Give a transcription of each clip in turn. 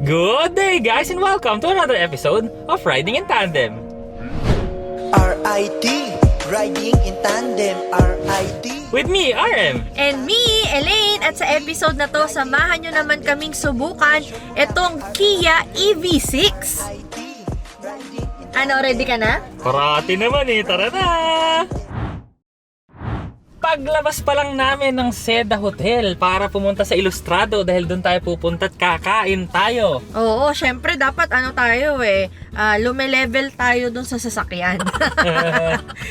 Good day, guys, and welcome to another episode of Riding in Tandem. RIT, Riding in Tandem, RIT. With me, RM. And me, Elaine. At sa episode na to, samahan nyo naman kaming subukan itong Kia EV6. RIT, Riding in Ano, ready ka na? Parati naman eh, tara na! Paglabas pa lang namin ng Seda Hotel para pumunta sa Ilustrado dahil doon tayo pupunta at kakain tayo. Oo, syempre dapat lume-level tayo dun sa sasakyan.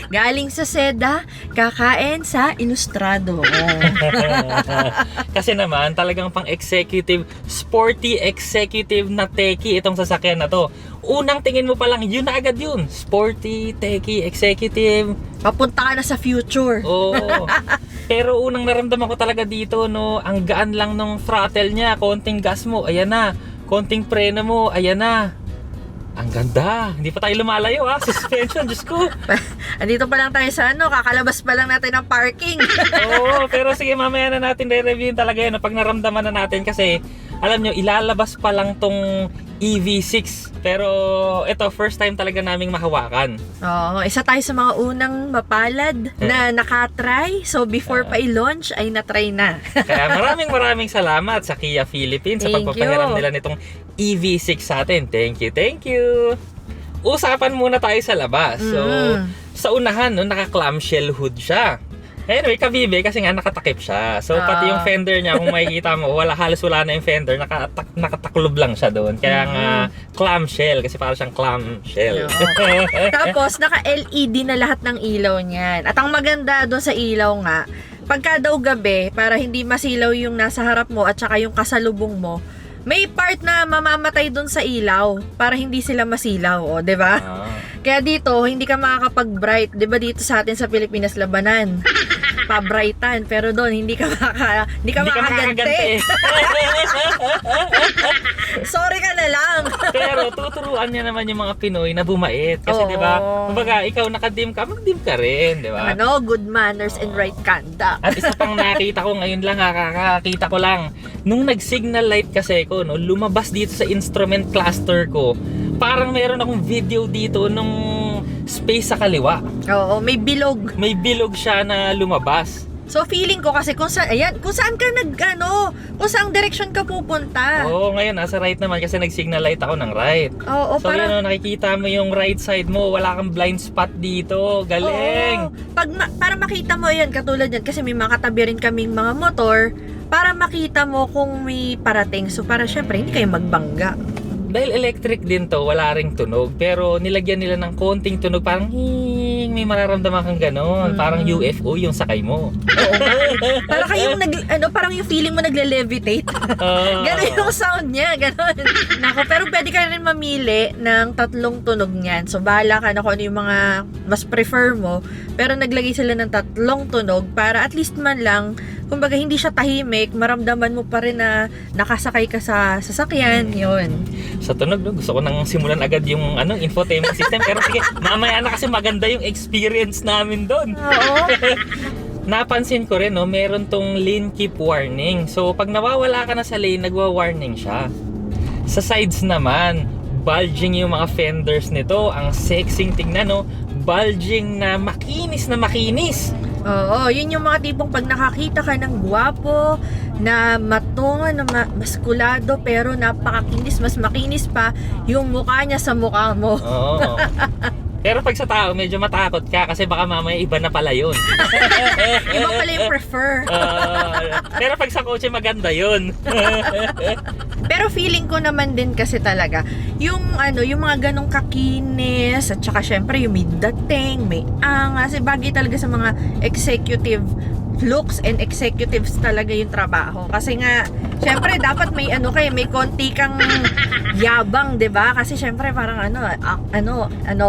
Galing sa Seda, kakain sa Ilustrado. Kasi naman talagang pang executive, sporty executive na techie itong sasakyan na to. Unang tingin mo pa lang, yun na agad yun. Sporty, techie, executive. Papunta ka na sa future. Oo. Pero unang naramdaman ko talaga dito, no, ang gaan lang nung throttle niya. Konting gas mo, ayan na. Konting preno mo, ayan na. Ang ganda. Hindi pa tayo lumalayo ha. Suspension, Diyos ko. Andito pa lang tayo sa kakalabas pa lang natin ng parking. Oo, pero sige, mamaya na natin re-reviewin talaga yun pag naramdaman na natin kasi alam nyo, ilalabas pa lang tong EV6. Pero ito, first time talaga naming mahawakan. Oo, isa tayo sa mga unang mapalad na nakatry. So before pa i-launch ay natry na. Kaya maraming salamat sa Kia Philippines sa Thank pagpapahiram you. nila nitong EV6 sa atin. Thank you. Usapan muna tayo sa labas. So, sa unahan, no, naka-clamshell hood siya. Anyway, kabibe kasi nga nakatakip siya. So, pati yung fender niya, kung makikita mo, halos wala na yung fender, nakataklob lang siya doon. Kaya nga, clamshell, kasi parang siyang clamshell. Tapos, naka-LED na lahat ng ilaw niyan. At ang maganda doon sa ilaw nga, pagka daw gabi, para hindi masilaw yung nasa harap mo at saka yung kasalubong mo, may part na mamamatay doon sa ilaw para hindi sila masilaw, o, 'di ba? Kaya dito, hindi ka makakapag-bright. 'Di ba dito sa atin sa Pilipinas labanan? Pa-brightan, pero doon hindi ka makakaganti. Sorry ka na lang. Pero tuturuan niya naman yung mga Pinoy na bumait. Kasi Oo. 'di ba? Kumbaga, ikaw nakadim ka, magdim ka rin, 'di ba? Good manners and right conduct. At isa pang nakita ko ngayon lang, kakakita ko lang. Nung nag-signal light kasi ko, no, lumabas dito sa instrument cluster ko. Parang meron akong video dito nung space sa kaliwa. Oo, may bilog. May bilog siya na lumabas. So feeling ko kasi kung saan ka kung saang direction ka pupunta. Oo, ngayon nasa right naman kasi nag-signal light ako ng right. Oo, So yun, nakikita mo yung right side mo, wala kang blind spot dito. Galing! Oo. Para makita mo yan, katulad yan, kasi may mga katabi rin kaming mga motor, para makita mo kung may parating. So para syempre, hindi kayo magbangga. Dahil electric din to, wala ring tunog. Pero nilagyan nila ng konting tunog, parang may mararamdaman kang ganon. Parang UFO yung sakay mo. Oo nga. Para kayong parang yung feeling mo nagle-levitate. Ganon yung sound niya, ganon. Nako, pero pwede ka rin mamili ng 3 tunog niyan. So bahala ka na kung ano yung mga mas prefer mo. Pero naglagay sila ng 3 tunog para at least man lang, kumbaga hindi siya tahimik, maramdaman mo pa rin na nakasakay ka sa sasakyan, yun. Sa tunog, no? Gusto ko nang simulan agad yung infotainment system. Pero sige, mamaya na kasi maganda yung experience namin doon. Oo. Napansin ko rin, no, meron tong lane keep warning. So, pag nawawala ka na sa lane, nagwa-warning siya. Sa sides naman, bulging yung mga fenders nito. Ang sexing tingnan, no? Bulging na makinis na makinis. Oo, yun yung mga tipong pag nakakita ka ng gwapo, na matungo, na maskulado, pero napakakinis, mas makinis pa yung mukha niya sa mukha mo. Oo. Pero pag sa tao, medyo matakot ka kasi baka mamaya iba na pala yun. Iba pala yung prefer. Pero pag sa kotse, maganda yun. Pero feeling ko naman din kasi talaga, yung mga ganong kakinis, at saka syempre yung may dating, may angas, bagay talaga sa mga executive looks and executives talaga yung trabaho. Kasi nga, syempre dapat may may konti kang yabang, 'di ba? Kasi syempre parang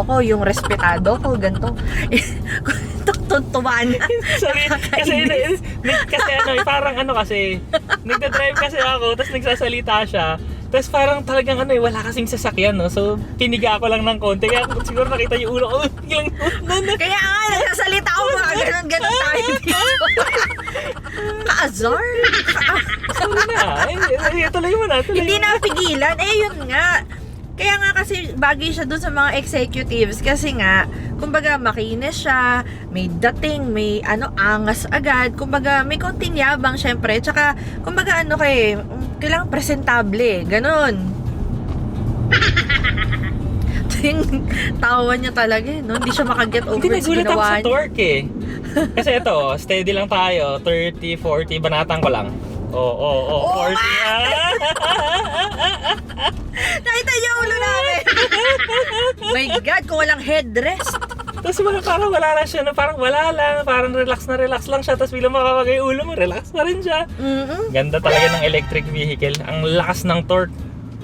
ko yung respetado ko ganto. Tuntuan. Sorry, kasi parang kasi nagda-drive kasi ako, tapos nagsasalita siya. Tapos parang talagang ano wala kasing sasakyan, no? So, piniga ko lang ng konti. Kaya siguro nakita yung ulo ko. Biglang, Kaya nga, nagsasalita ako mga ganun tayo dito. Kaazar. sorry na. Tuloy mo na. Hindi na pigilan. Yun nga. Kaya nga kasi bagay siya dun sa mga executives kasi nga, kumbaga makinis siya, may dating, may angas agad, kumbaga may konting yabang syempre, tsaka kumbaga kailangan presentable, ganun. Yung tawa niya talaga, no? Hindi siya makaget over Hindi sa nagulat ako ginawa sa niya. torque Kasi ito, steady lang tayo. 30, 40, banatan ko lang. Oo, 40. Nakita niyo yung ulo namin. My God, kung walang headrest. Tapos parang wala lang siya, parang wala lang, parang relax lang siya. Tapos bilang makakagay ulo mo, relax pa rin siya. Ganda talaga ng electric vehicle. Ang lakas ng torque.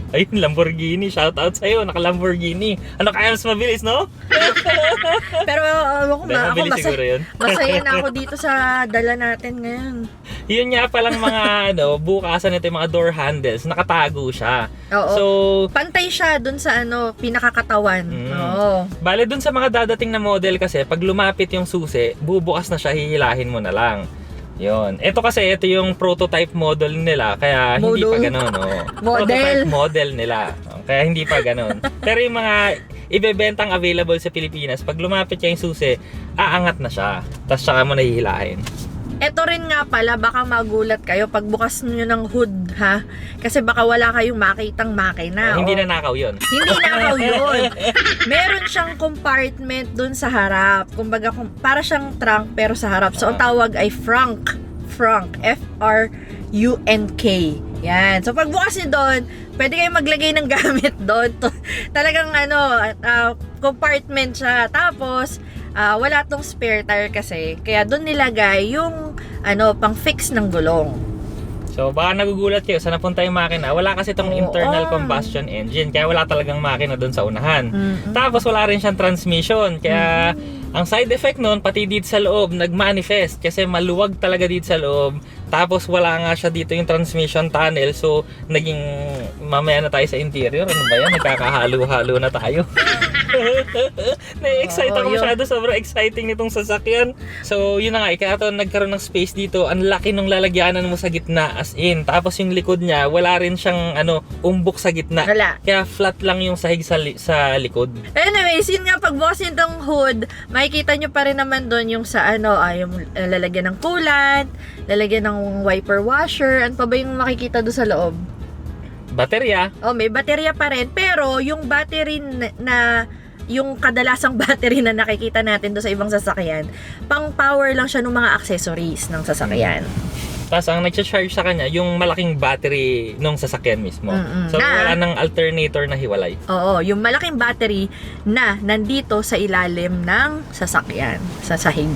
Ayun, Lamborghini. Shout out sa'yo, naka-Lamborghini. Ano kaya mas mabilis, no? Pero ako Mabilis siguro yun. masaya na ako dito sa dala natin ngayon. Yun nga palang mga bukasan nito yung mga door handles, nakatago siya. Oo. So, Pantay siya dun sa pinakakatawan. Oo. bale dun sa mga dadating na model kasi, pag lumapit yung susi, bubukas na siya, hihilahin mo na lang. Yun. Ito kasi, ito yung prototype model nila, kaya hindi pa ganun. Prototype model nila. Kaya hindi pa ganun. Pero yung mga ibebentang available sa Pilipinas, pag lumapit yung susi, aangat na siya. Tapos saka mo nahihilahin. Ito rin nga pala, baka magulat kayo pag bukas nyo ng hood, ha? Kasi baka wala kayong makitang makina. Hindi na nakaw yun. Hindi nakaw yun. Meron siyang compartment dun sa harap. Kumbaga, para siyang trunk pero sa harap. So, ang tawag ay frunk. Frunk. F-R-U-N-K. Yan. So, pag bukas nyo doon, pwede kayong maglagay ng gamit doon. Talagang compartment siya. Tapos, wala tong spare tire kasi. Kaya doon nilagay yung pang fix ng gulong. So baka nagugulat kayo sa napunta yung makina. Wala kasi itong internal combustion engine. Kaya wala talagang makina doon sa unahan. Tapos wala rin siyang transmission. Kaya ang side effect nun, pati dito sa loob, nag-manifest. Kasi maluwag talaga dito sa loob. Tapos wala nga siya dito yung transmission tunnel. So naging mamaya na tayo sa interior. Ano ba yan? Nagkakahalo-halo na tayo. Na-excite ako masyado. Sobrang exciting nitong sasakyan. So yun na nga. Kaya ito nagkaroon ng space dito. Ang laki nung lalagyanan mo sa gitna. As in. Tapos yung likod niya, wala rin siyang umbok sa gitna. Wala. Kaya flat lang yung sahig sa likod. Anyways, yun nga, pagbukas nitong hood, makikita nyo pa rin naman doon yung sa yung lalagyan ng coolant, lalagyan ng wiper washer, ano pa ba yung makikita doon sa loob? Baterya. May baterya pa rin, pero yung battery na yung kadalasang battery na nakikita natin doon sa ibang sasakyan, pang power lang siya ng mga accessories ng sasakyan. Tapos ang nag-charge sa kanya, yung malaking battery nung sasakyan mismo. So wala nang alternator na hiwalay. Oo, yung malaking battery na nandito sa ilalim ng sasakyan, sa sahig.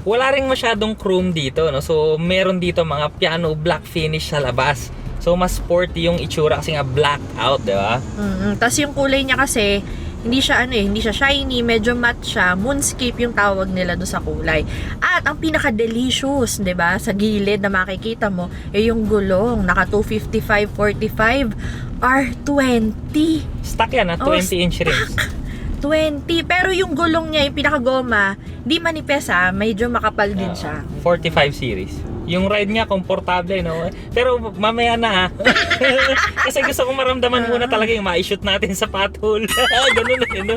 Wala ring masyadong chrome dito, no? So meron dito mga piano black finish sa labas. So mas sporty yung itsura kasi nga black out, di ba? Tapos yung kulay niya kasi hindi siya hindi siya shiny, medyo matte siya. Moonscape yung tawag nila do sa kulay. At ang pinaka-delicious, 'di ba? Sa gilid na makikita mo, yung gulong, naka 255/45 R20. Stock yan, 20-inch rims. 20. Pero yung gulong niya, yung pinaka-goma, di manipes medyo makapal din siya. 45 series. Yung ride niya, komportable, no? Pero mamaya na, ha? Kasi gusto kong maramdaman muna talaga yung ma-shoot natin sa pothole. Ganun no?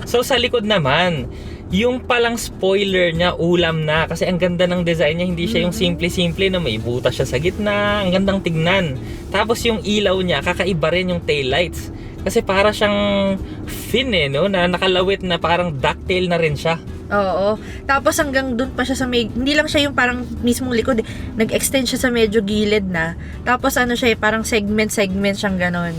So, sa likod naman, yung palang spoiler niya, ulam na. Kasi ang ganda ng design niya, hindi siya yung simple-simple na may butas siya sa gitna. Ang gandang tignan. Tapos yung ilaw niya, kakaiba rin yung taillights. Kasi para siyang fin, no? Na nakalawit na parang ducktail na rin siya. Oo. Tapos hanggang dun pa siya sa hindi lang siya yung parang mismong likod. Nag-extend siya sa medyo gilid na. Tapos siya parang segment siyang ganon.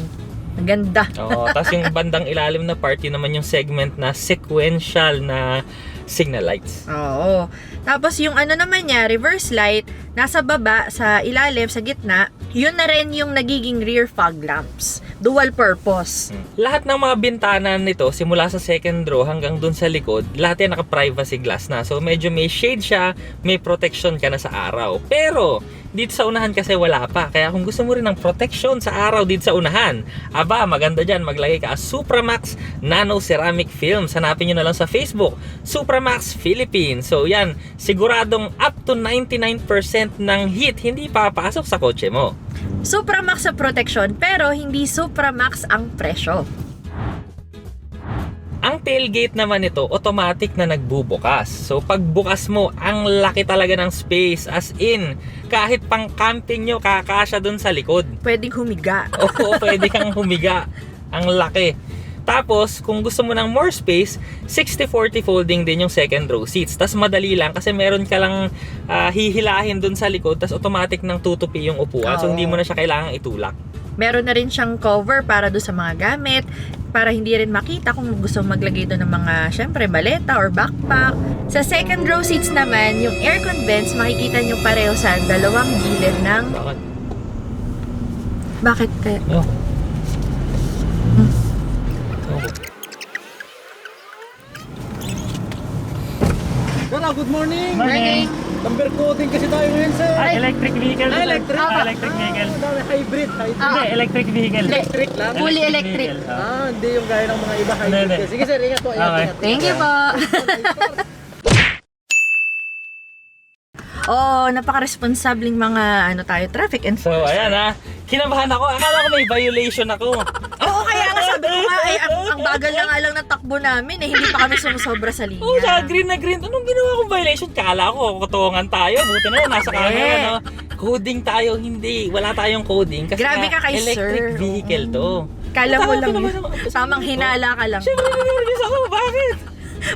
Ang ganda. Oo. Tapos yung bandang ilalim na part, yun naman yung segment na sequential na signal lights. Oo. Tapos yung naman niya, reverse light, nasa baba, sa ilalim, sa gitna, yun na rin yung nagiging rear fog lamps. Dual purpose. Lahat ng mga bintana nito, simula sa second row hanggang dun sa likod, lahat yan naka-privacy glass na. So medyo may shade siya, may protection ka na sa araw. Pero, Dito sa unahan kasi wala pa. Kaya kung gusto mo rin ng protection sa araw dito sa unahan, aba, maganda dyan. Maglagay ka Supramax Nano Ceramic Film. Hanapin nyo na lang sa Facebook, Supramax Philippines. So yan, siguradong up to 99% ng heat hindi papasok sa kotse mo. Supramax sa protection, pero hindi Supramax ang presyo. Ang tailgate naman nito, automatic na nagbubukas. So pagbukas mo, ang laki talaga ng space. As in, kahit pang camping nyo, kakasya dun sa likod. Pwedeng humiga. Oo, pwede kang humiga. Ang laki. Tapos, kung gusto mo ng more space, 60-40 folding din yung second row seats. Tapos madali lang kasi meron ka lang hihilahin dun sa likod. Tapos automatic nang tutupi yung upuan. So hindi mo na siya kailangang itulak. Meron na rin siyang cover para doon sa mga gamit, para hindi rin makita kung gusto maglagay doon ng mga, syempre, maleta or backpack. Sa second row seats naman, yung aircon vents, makikita nyo pareho sa dalawang gilid ng... Bakit? Bakit kaya? Oh. Sir, good morning. Morning! Number coding kasi tayo ngayon, sir. Electric vehicle. Ah, electric? Electric vehicle. Dami hybrid. Hindi, electric vehicle. Electric lang. Fully electric. vehicle. Hindi yung gaya ng mga iba hybrid. Hindi. Sige, sir, ingat po. Ingat, Okay. ingat. Thank you po! Oh, napaka-responsabling mga tayo, traffic So, enforcer. ayan ha. Kinabahan ako. Akala ko may violation ako. Oo, kaya nga sabi ko nga, ang bagal na nga lang ng takbo namin Hindi pa kami sumusobra sa linya. Oo, green na green. Anong ginawa kong violation? Kala ko, kutungan tayo. Buti na nasa camera, no? Coding tayo, hindi. Wala tayong coding. Kasi Grabe ka kay electric sir. vehicle to. Kala mo lang Kinabahan yun. ako. Tamang hinala ka lang. Siyempre, nervous ako. Bakit?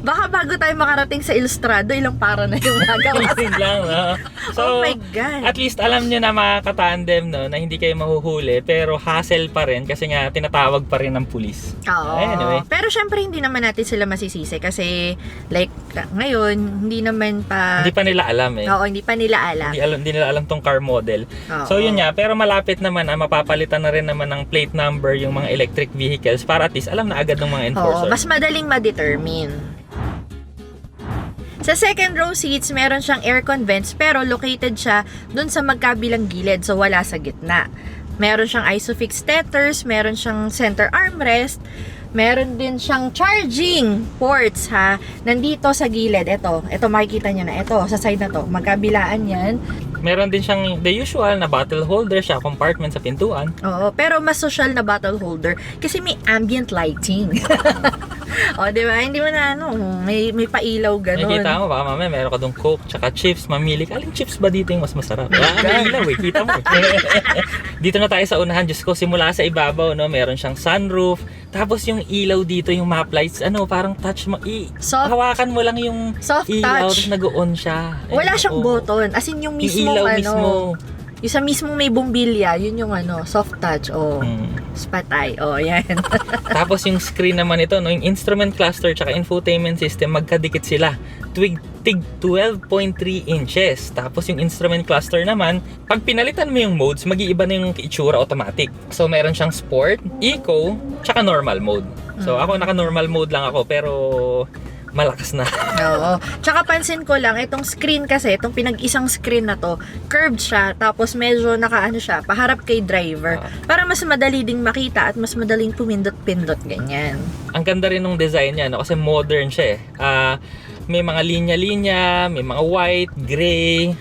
Baka bago tayo makarating sa Ilustrado, ilang para na yung nagawa. Yun lang, no? Oh So, my God. at least alam nyo na mga katandem, no, na hindi kayo mahuhuli, pero hassle pa rin kasi nga tinatawag pa rin ng pulis. Oo. Anyway. Pero syempre hindi naman natin sila masisisi kasi like ngayon, hindi naman pa... Hindi pa nila alam eh. Oo, hindi pa nila alam. Hindi nila alam tong car model. Oo. So yun nga, pero malapit naman mapapalitan na rin naman ng plate number yung mga electric vehicles para at least alam na agad ng mga Oo, enforcer. mas madaling ma-determine. Sa second row seats, meron siyang aircon vents pero located siya dun sa magkabilang gilid, so wala sa gitna. Meron siyang ISOFIX tethers, meron siyang center armrest, meron din siyang charging ports ha. Nandito sa gilid, ito makikita nyo na, ito sa side na to, magkabilaan yan. Meron din siyang the usual na bottle holder siya, compartment sa pintuan. Oo, pero mas social na bottle holder kasi may ambient lighting. O, di ba? Hindi mo na may pailaw ganun. Nakikita mo, baka mamaya meron ka dong coke tsaka chips, mamili ka. Aling chips ba dito yung mas masarap? May ilaw eh, kita mo. Dito na tayo sa unahan, Diyos ko, simula sa ibabaw, no, meron siyang sunroof. Tapos yung ilaw dito, yung map lights, parang touch mo, Soft- hawakan mo lang yung Soft ilaw, touch. tapos nag-on siya. Wala siyang oo. button. As in, yung mismo, ilaw mismo. yung sa mismo may bumbilya, yun yung soft touch. Spatay. Yan. Tapos yung screen naman ito, no, yung instrument cluster tsaka infotainment system, magkadikit sila. Tig 12.3 inches. Tapos yung instrument cluster naman, pag pinalitan mo yung modes, mag-iiba na yung itsura automatic. So meron siyang sport, eco, tsaka normal mode. So ako naka-normal mode lang ako, pero malakas na. Oo. Tsaka pansin ko lang, itong screen kasi, itong pinag-isang screen na to, curved siya, tapos medyo siya, paharap kay driver. Para mas madali ding makita at mas madaling pumindot-pindot, ganyan. Ang ganda rin ng design niya, no? Kasi modern siya eh. May mga linya-linya, may mga white, gray,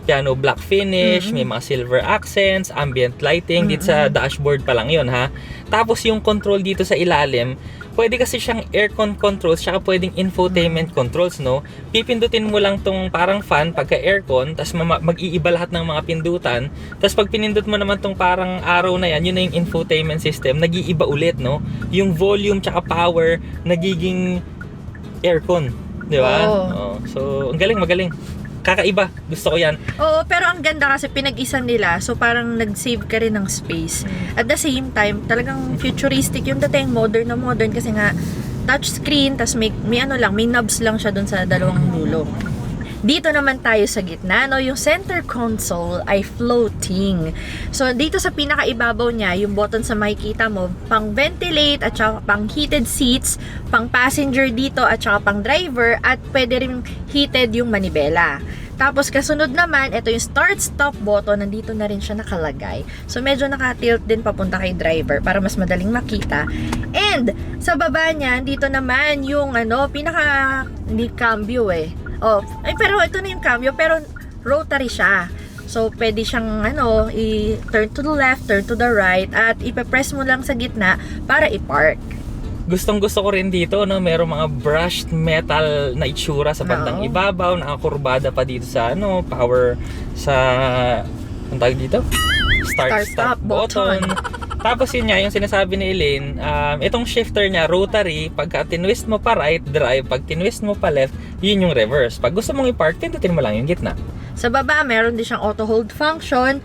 piano black finish, may mga silver accents, ambient lighting. Dito sa dashboard pa lang yun, ha? Tapos yung control dito sa ilalim, pwede kasi siyang aircon controls, tsaka pwedeng infotainment controls, no? Pipindutin mo lang tong parang fan pagka aircon, tapos mag-iiba lahat ng mga pindutan. Tapos pag pinindot mo naman tong parang arrow na yan, yun na yung infotainment system, nag-iiba ulit, no? Yung volume tsaka power, nagiging aircon, di ba? Oo. So, ang galing, magaling. Kakaiba, gusto ko yan. Oo, pero ang ganda kasi pinag-isa nila, so parang nag-save ka rin ng space. At the same time, talagang futuristic yung dating, modern na modern kasi nga touch screen, tas may knobs lang siya dun sa dalawang dulo. Dito naman tayo sa gitna, no? Yung center console ay floating. So, dito sa pinakaibabaw niya, yung button sa makikita mo, pang ventilate at saka pang heated seats, pang passenger dito at saka pang driver, at pwede rin heated yung manibela. Tapos kasunod naman, ito yung start-stop button, nandito na rin siya nakalagay. So medyo naka-tilt din papunta kay driver para mas madaling makita. And sa baba niya, dito naman yung hindi cambio pero ito na yung cambio, pero rotary siya. So pwede siyang i-turn to the left, turn to the right, at ipe-press mo lang sa gitna para i-park. Gustong-gusto ko rin dito, no? Merong mga brushed metal na itsura sa bandang ibabaw, nakakurbada pa dito sa power sa ang tawag dito? Start-stop button. Tapos yun nga, yung sinasabi ni Elaine, itong shifter niya, rotary, pagka tinwist mo pa right, drive, pag tinwist mo pa left, yun yung reverse. Pag gusto mong i-park, pindutin mo lang yung gitna. Sa baba, meron din siyang auto hold function.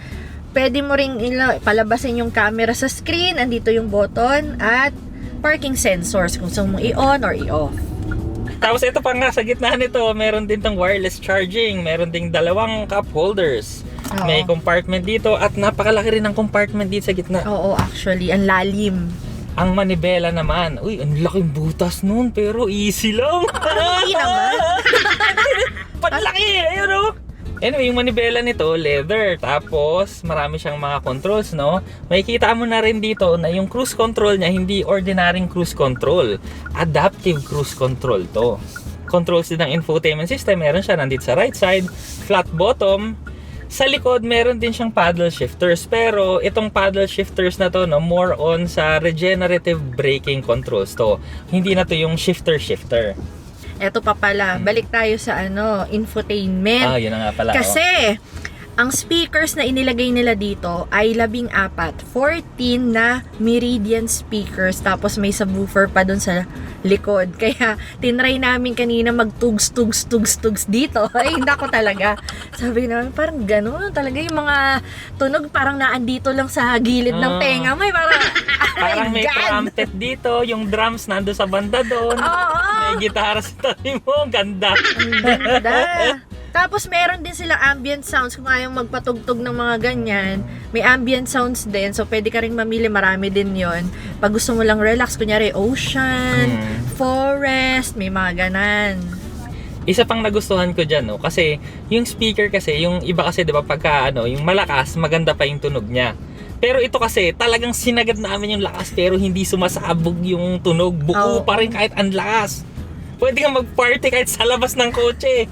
Pwede mo ring palabasin yung camera sa screen, andito yung button, at parking sensors kung gusto mong i-on or i-off. Tapos ito pa nga, sa gitna nito, meron din tong wireless charging, meron ding dalawang cup holders. Oo. May compartment dito at napakalaki rin ng compartment dito sa gitna. Oo, actually, ang lalim. Ang manibela naman, uy, ang laking butas nun, pero easy lang. Hindi naman. Panlaki, ayun o. Anyway, yung manibela nito, leather. Tapos, marami siyang mga controls, no? Makikita mo na rin dito na yung cruise control niya, hindi ordinaryong cruise control. Adaptive cruise control to. Controls din ng infotainment system. Meron siya nandito sa right side. Flat bottom. Sa likod, meron din siyang paddle shifters. Pero, itong paddle shifters na to, no, more on sa regenerative braking controls to. Hindi na to yung shifter-shifter. Eto pa pala, balik tayo sa infotainment. Yun na nga pala. Kasi, ang speakers na inilagay nila dito ay 14, 14 na Meridian speakers, tapos may subwoofer pa dun sa likod. Kaya, tinry namin kanina magtugs dito. Ay, nako talaga. Sabi namin, parang gano'n talaga yung mga tunog, parang naandito lang sa gilid ng tenga mo. Parang may God! trumpet dito, yung drums nando sa banda doon. Oo. May gitara sa tabi mo, ganda. Ang ganda. Tapos meron din silang ambient sounds kung ayaw magpatugtog ng mga ganyan. May ambient sounds din, so pwede ka rin mamili, marami din yon. Pag gusto mo lang relax, kunyari ocean, forest, may mga ganan. Isa pang nagustuhan ko dyan, no? Kasi yung speaker kasi, yung iba kasi, di ba, pagka yung malakas, maganda pa yung tunog niya. Pero ito kasi, talagang sinagad namin yung lakas, pero hindi sumasabog yung tunog. Buo pa rin kahit ang lakas. Pwede kang mag-party kahit sa labas ng kotse.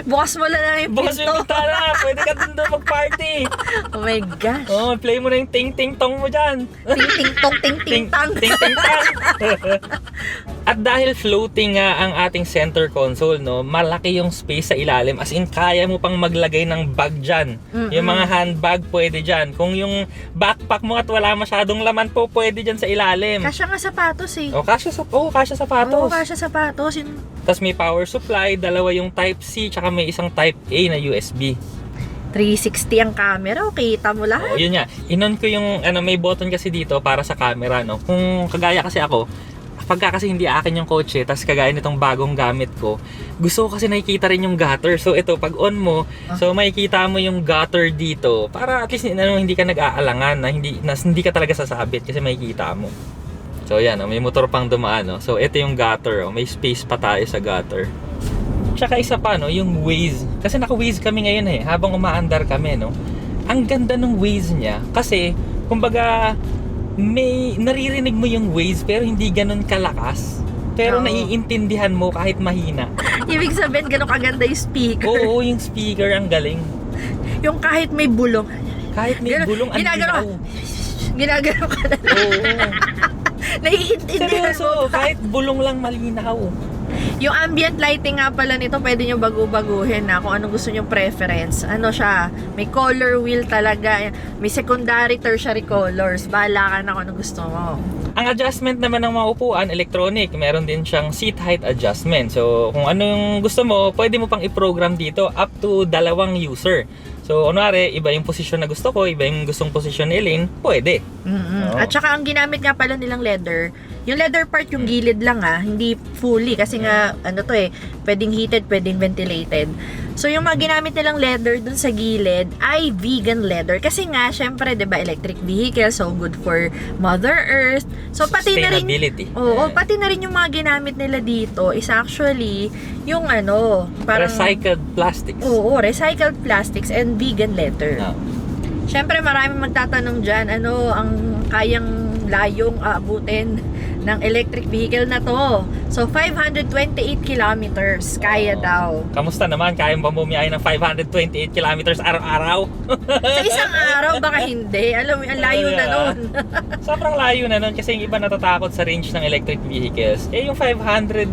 Bukas mo lang yung Bukas pinto. yung bintana, pwede ka doon mag-party. Oh my gosh. Play mo na yung ting-ting-tong mo dyan. Ting-ting-tong, ting-ting-tang. Ting-ting-tang. At dahil floating nga ang ating center console, no, malaki yung space sa ilalim. As in, kaya mo pang maglagay ng bag dyan. Yung mga handbag, pwede dyan. Kung yung backpack mo at wala masyadong laman po, pwede dyan sa ilalim. Kasya nga sapatos eh. Kasya sapatos. Oo, kasya sapatos. Tapos may power supply, dalawa yung Type-C, tsaka may isang Type-A na USB. 360 ang camera, kita mo lahat. Yun nga. Inon ko yung, may button kasi dito para sa camera, no. Kung kagaya kasi ako, pagka kasi hindi akin yung kotse, tas kagaya nitong bagong gamit ko, gusto ko kasi nakikita rin yung gutter. So ito, pag on mo, so makikita mo yung gutter dito, para at least hindi ka nag-aalangan, na hindi ka talaga sasabit kasi makikita mo. So yan, may motor pang dumaan, no? So ito yung gutter, may space pa tayo sa gutter. Tsaka isa pa, no, yung Waze. Kasi naka-Waze kami ngayon habang umaandar kami, no. Ang ganda ng Waze niya kasi kumbaga may naririnig mo yung Waze pero hindi ganun kalakas. Pero naiintindihan mo kahit mahina. Ibig sabihin, gano'ng kaganda yung speaker. Oo, yung speaker ang galing. Yung kahit may bulong. Kahit may bulong, ang linaw. Ginagano ka na. Oo. Naiintindihan Seryoso, mo. kahit bulong lang malinaw. Yung ambient lighting nga pala nito, pwede nyo bago-baguhin na kung anong gusto nyo preference. Ano siya, may color wheel talaga. May secondary, tertiary colors. Bahala ka na kung anong gusto mo. Ang adjustment naman ng mga upuan, electronic. Meron din siyang seat height adjustment. So, kung ano yung gusto mo, pwede mo pang i-program dito up to 2 user. So, kunwari, iba yung posisyon na gusto ko, iba yung gustong posisyon ni Elaine, pwede. At saka ang ginamit nga pala nilang leather, Yung leather part, yung gilid lang hindi fully kasi nga ano to pwedeng heated, pwedeng ventilated. So yung mga ginamit nilang leather dun sa gilid ay vegan leather kasi nga syempre 'di ba electric vehicle, so good for Mother Earth. So pati na rin Sustainability. pati na rin yung mga ginamit nila dito is actually yung parang Recycled plastics. recycled plastics and vegan leather. Ah. Siyempre, maraming magtatanong dyan, ano ang kayang layong aabutin ng electric vehicle na to? So, 528 kilometers, kaya daw. Kamusta naman? Kaya ba bumiyahe ng 528 kilometers araw-araw? Sa isang araw, baka hindi. Alam mo, ang layo na nun. Sobrang layo na nun kasi yung iba natatakot sa range ng electric vehicles. Yung 520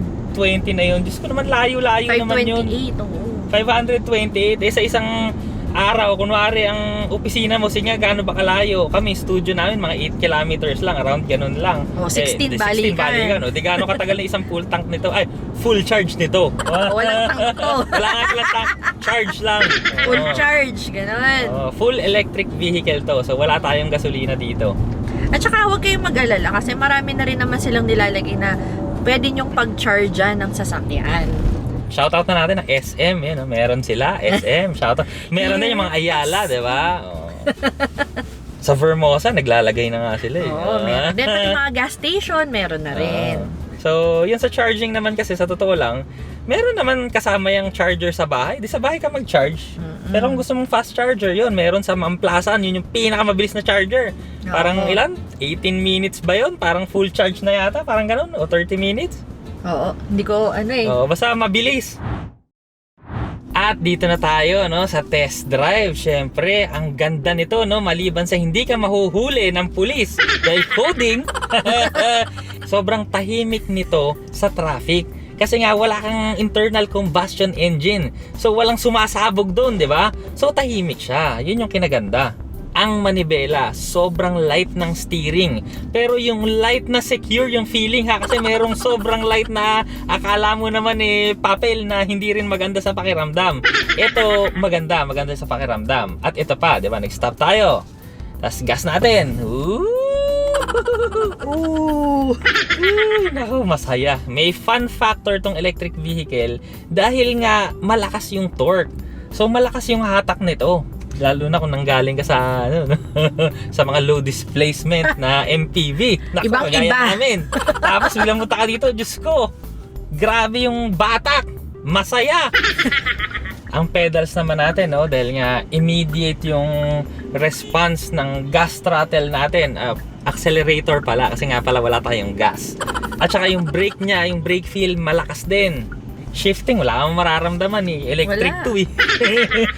na yun, Diyos ko naman, layo-layo naman yun. 528, oo. 528, sa isang araw, kunwari ang opisina mo, sige nga, gaano ba kalayo? Kami, studio namin, mga 8 kilometers lang, around ganun lang. 16 balikan. Di gaano katagal na isang full tank nito, ay, full charge nito. Walang tank to. Wala nga silang tank, charge lang. Full Oo. charge, ganun. Full electric vehicle to, so wala tayong gasolina dito. At saka huwag kayong mag-alala kasi marami na rin naman silang nilalagay na pwede nyong pag-chargean ng sasakyan. Shoutout na natin ang SM, yun, meron sila, SM, shoutout. Meron din yung mga Ayala, di ba? Oh. Sa Vermosa, naglalagay na nga sila eh. Oo, meron din. Pati mga gas station, meron na rin. So, yun sa charging naman kasi, sa totoo lang, meron naman kasama yung charger sa bahay. Di sa bahay ka mag-charge. Pero kung gusto mong fast charger, yun, meron sa Mamplasan, yun yung pinakamabilis na charger. Parang Oo. ilan? 18 minutes ba yun? Parang full charge na yata, parang ganun, o 30 minutes. Oo, hindi ko Basta mabilis. At dito na tayo sa test drive. Syempre, ang ganda nito maliban sa hindi ka mahuhuli ng pulis dahil coding. Sobrang tahimik nito sa traffic. Kasi nga wala kang internal combustion engine. So walang sumasabog doon, 'di ba? So tahimik siya. 'Yun yung kinaganda. Ang manibela, sobrang light ng steering. Pero yung light na secure yung feeling kasi merong sobrang light na akala mo naman papel na hindi rin maganda sa pakiramdam. Ito, maganda sa pakiramdam. At ito pa, di ba, nag-stop tayo. Tapos gas natin. Naku, masaya. May fun factor tong electric vehicle dahil nga malakas yung torque. So malakas yung hatak nito. Lalo na kung nanggaling ka sa sa mga low displacement na MPV. Naku, kagaya namin. Tapos bilang punta ka dito, Diyos ko, grabe yung batak. Masaya. Ang pedals naman natin, dahil nga immediate yung response ng gas throttle natin. Accelerator pala, kasi nga pala wala tayong gas. At saka yung brake niya, yung brake feel, malakas din. Shifting, wala kang mararamdaman electric Wala. to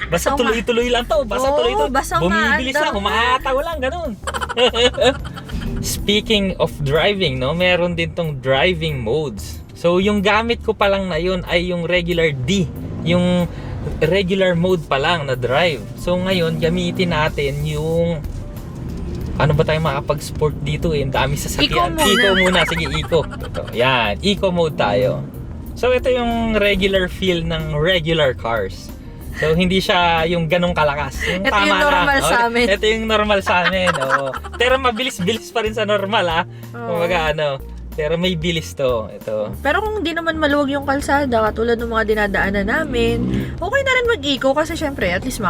Basta tuloy-tuloy lang to. Basta tuloy-tuloy. basta Bumibilis umaandar lang, umaataw lang, ganun. Speaking of driving, meron din tong driving modes. So, yung gamit ko pa lang na yun ay yung regular D. Yung regular mode pa lang na drive. So, ngayon, gamitin natin yung ano ba tayo makapag-sport dito Ang dami sasakyan. Eco muna. Sige, eco. Ito, yan. Eco mode tayo. So, ito yung regular feel ng regular cars. So, hindi siya yung ganong kalakas. Yung Ito tama yung normal lang. sa amin. Ito yung normal sa amin. Pero mabilis-bilis pa rin sa normal, Kumbaga, pero may bilis to. Ito. Pero kung hindi naman maluwag yung kalsada, katulad ng mga dinadaanan namin, okay na rin mag-eco kasi syempre, at least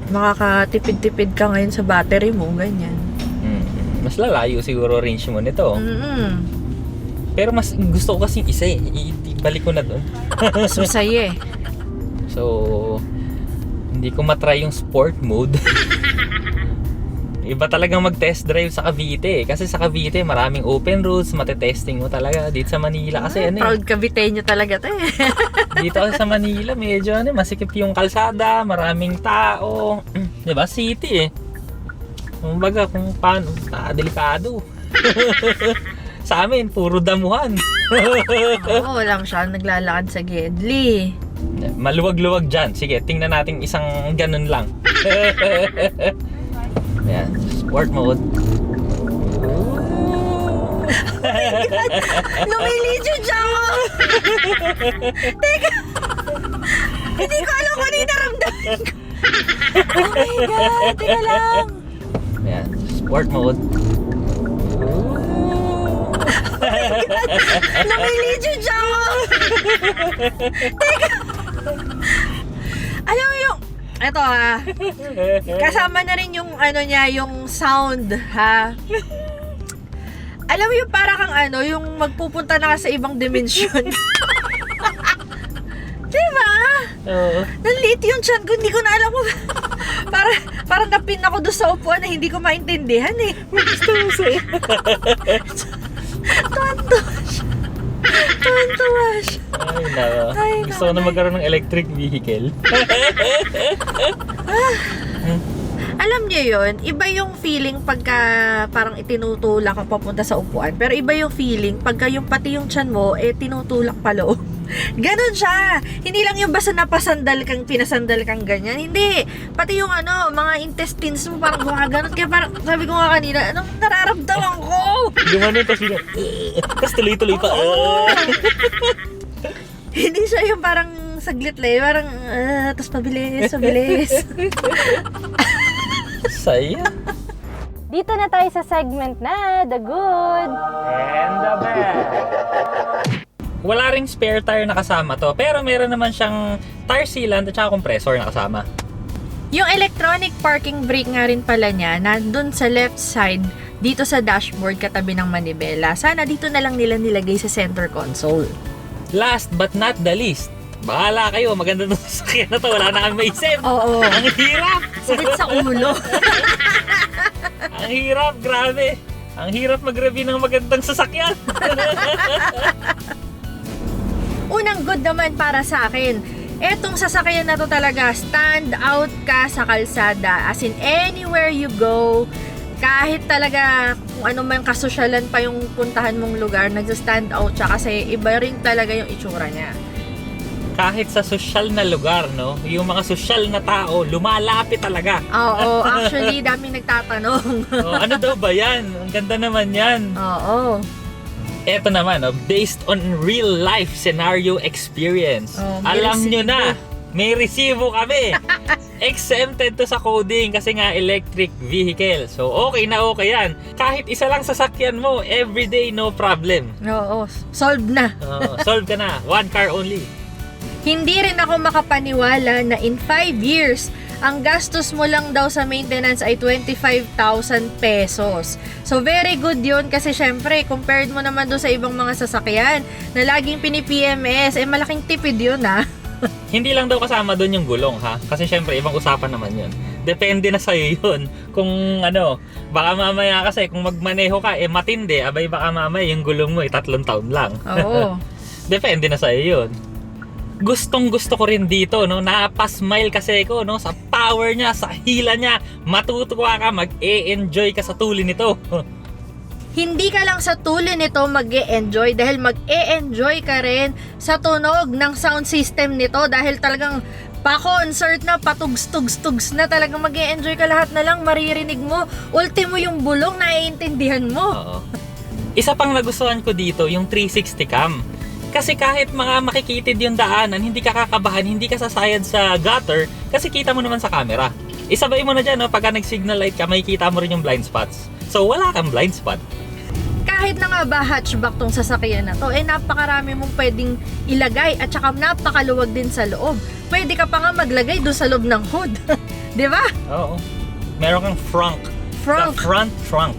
makakatipid-tipid ka ngayon sa battery mo, ganyan. Mas lalayo siguro range mo nito. Pero mas gusto ko kasi isa ibalik ko na doon. Mas masaya So, hindi ko matry yung sport mode. Iba talagang mag-test drive sa Cavite kasi sa Cavite maraming open roads, matetesting mo talaga. Dito sa Manila kasi proud Caviteño talaga to Dito kasi sa Manila medyo masikip yung kalsada, maraming tao. 'Di ba? City Kumbaga kung paano, delikado. Sa amin, puro damuhan. Oo, wala masyadong naglalakad sa Gedli. Maluwag-luwag dyan. Sige, tingnan natin isang ganun lang. Ayan, sport mode. Lumilidyo dyan ako! Teka! Hindi ko alam kung ano yung naramdaman ko. Oh my God! Teka lang! Ayan, sport mode. Lumilid yung tiyan ko. Teka. Alam mo yung, eto ha, kasama na rin yung ano niya, yung sound ha. Alam mo yung para kang ano, yung magpupunta na ka sa ibang dimensyon. Diba? Oo. Naliit yung tiyan ko, hindi ko na alam kung parang napin ako doon sa upuan na hindi ko maintindihan eh. Gusto mo sa'yo. Tuwan-tuwa siya. Tuwan-tuwa siya. Ay, nako. Ay, Gusto ko na magkaroon ng electric vehicle. Alam niyo yun, iba yung feeling pagka parang itinutulak ka papunta sa upuan. Pero iba yung feeling pagka yung pati yung tiyan mo, tinutulak pa loob. Ganon siya. Hindi lang yung basta pinasandal kang ganyan. Hindi. Pati yung ano, mga intestines mo parang gumaganon. Kaya parang, sabi ko nga kanina, anong nararamdaman ko? Gumano, tapos tuloy-tuloy pa. Hindi siya yung parang saglit lang. Parang, tapos pabilis. Saya. Dito na tayo sa segment na The Good. And the bad. Wala ring spare tire na kasama to, pero meron naman siyang tire sealant at saka compressor na kasama. Yung electronic parking brake nga rin pala niya, nandun sa left side, dito sa dashboard katabi ng manibela. Sana dito na lang nila nilagay sa center console. Last but not the least, bahala kayo, maganda nung sasakyan na to, wala na kang maisip. Oo. Ang hirap! Sakit sa ulo. Ang hirap, grabe. Ang hirap mag-review ng magandang sasakyan. Unang good naman para sa akin, etong sasakyan na to talaga, stand out ka sa kalsada. As in, anywhere you go, kahit talaga kung ano man kasosyalan pa yung puntahan mong lugar, nagsa-stand out siya kasi iba rin talaga yung itsura niya. Kahit sa sosyal na lugar, no? Yung mga sosyal na tao, lumalapit talaga. Oo, actually, daming nagtatanong. Oh, ano daw ba yan? Ang ganda naman yan. Oo. Eto naman, based on real life scenario experience. Oh, may Alam nyo resibo. na, may resibo kami. Exempted to sa coding kasi nga electric vehicle. So okay na okay yan. Kahit isa lang sasakyan mo, everyday no problem. Oo, solved na. Solve ka na. One car only. Hindi rin ako makapaniwala na in 5 years, ang gastos mo lang daw sa maintenance ay 25,000 pesos. So very good yun kasi syempre, compared mo naman doon sa ibang mga sasakyan na laging pini-PMS, malaking tipid yun ha. Hindi lang daw kasama doon yung gulong ha. Kasi syempre, ibang usapan naman yun. Depende na sa'yo yun. Kung ano, baka mamaya kasi kung magmaneho ka, matindi. Abay baka mamaya yung gulong mo 3 taon lang. Oo. Depende na sa'yo yun. Gustong gusto ko rin dito, no? Napasmile kasi ko, no? Sa power niya, sa hila niya. Matutuwa ka, mag-e-enjoy ka sa tuli nito. Hindi ka lang sa tuli nito mag-e-enjoy dahil mag-e-enjoy ka rin sa tunog ng sound system nito dahil talagang pa-concert na, patugs-tugs-tugs na, talagang mag-e-enjoy ka, lahat na lang maririnig mo. Ultimo yung bulong, naiintindihan mo. Oo. Isa pang nagustuhan ko dito, yung 360 cam. Kasi kahit mga makikitid yung daanan, hindi ka kakabahan, hindi ka sasayad sa gutter kasi kita mo naman sa camera. Isabay mo na dyan, no? Pagka nag-signal light ka, makikita mo rin yung blind spots. So wala kang blind spot. Kahit na nga ba hatchback tong sasakyan na to, napakarami mong pwedeng ilagay at saka napakaluwag din sa loob. Pwede ka pa nga maglagay doon sa loob ng hood. Di ba? Oo. Meron kang frunk. Frunk. The front trunk.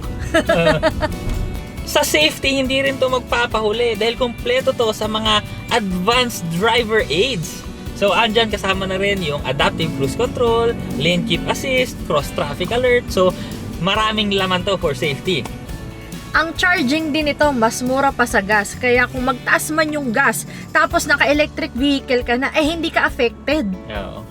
Sa safety, hindi rin to magpapahuli dahil kompleto to sa mga advanced driver aids. So, andyan kasama na rin yung adaptive cruise control, lane keep assist, cross traffic alert. So, maraming laman to for safety. Ang charging din ito, mas mura pa sa gas. Kaya kung magtaas man yung gas, tapos naka-electric vehicle ka na, hindi ka affected. Oo.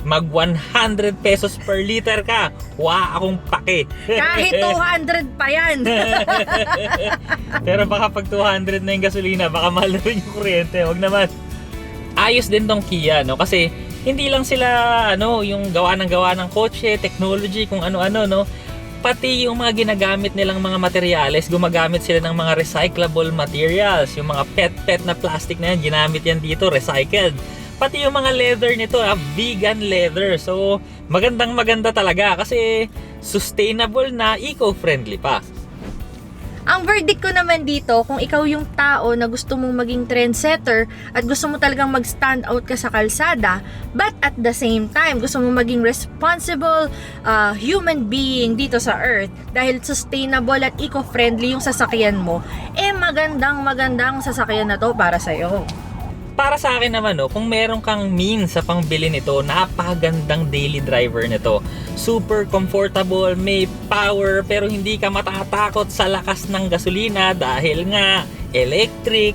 Mag 100 pesos per liter ka. Akong pake. Kahit 200 pa yan. Pero baka pag 200 na yung gasolina, baka mahal na rin yung kuryente. Huwag naman. Ayos din tong Kia, no? Kasi hindi lang sila, yung gawa ng kotse, technology, kung ano-ano, no? Pati yung mga ginagamit nilang mga materyales, gumagamit sila ng mga recyclable materials. Yung mga pet na plastic na yan, ginamit yan dito, recycled. Pati yung mga leather nito, vegan leather. So, maganda talaga kasi sustainable na, eco-friendly pa. Ang verdict ko naman dito, kung ikaw yung tao na gusto mong maging trendsetter at gusto mo talagang mag-stand out ka sa kalsada, but at the same time, gusto mo maging responsible human being dito sa earth dahil sustainable at eco-friendly yung sasakyan mo, magandang sasakyan na to para sa'yo. Para sa akin naman, kung meron kang means sa pangbili nito, napakagandang daily driver nito. Super comfortable, may power, pero hindi ka matatakot sa lakas ng gasolina dahil nga electric.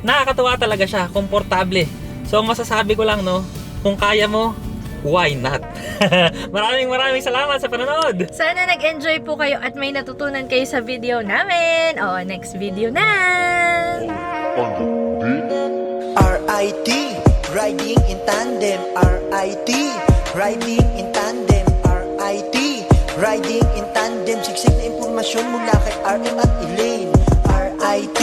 Nakakatuwa talaga siya, komportable. So ang masasabi ko lang, kung kaya mo, why not? Maraming salamat sa panonood! Sana nag-enjoy po kayo at may natutunan kayo sa video namin. Next video na! RIT, riding in tandem. RIT, riding in tandem. RIT, riding in tandem. Siksik na impormasyon mula kay RM at Elaine. RIT,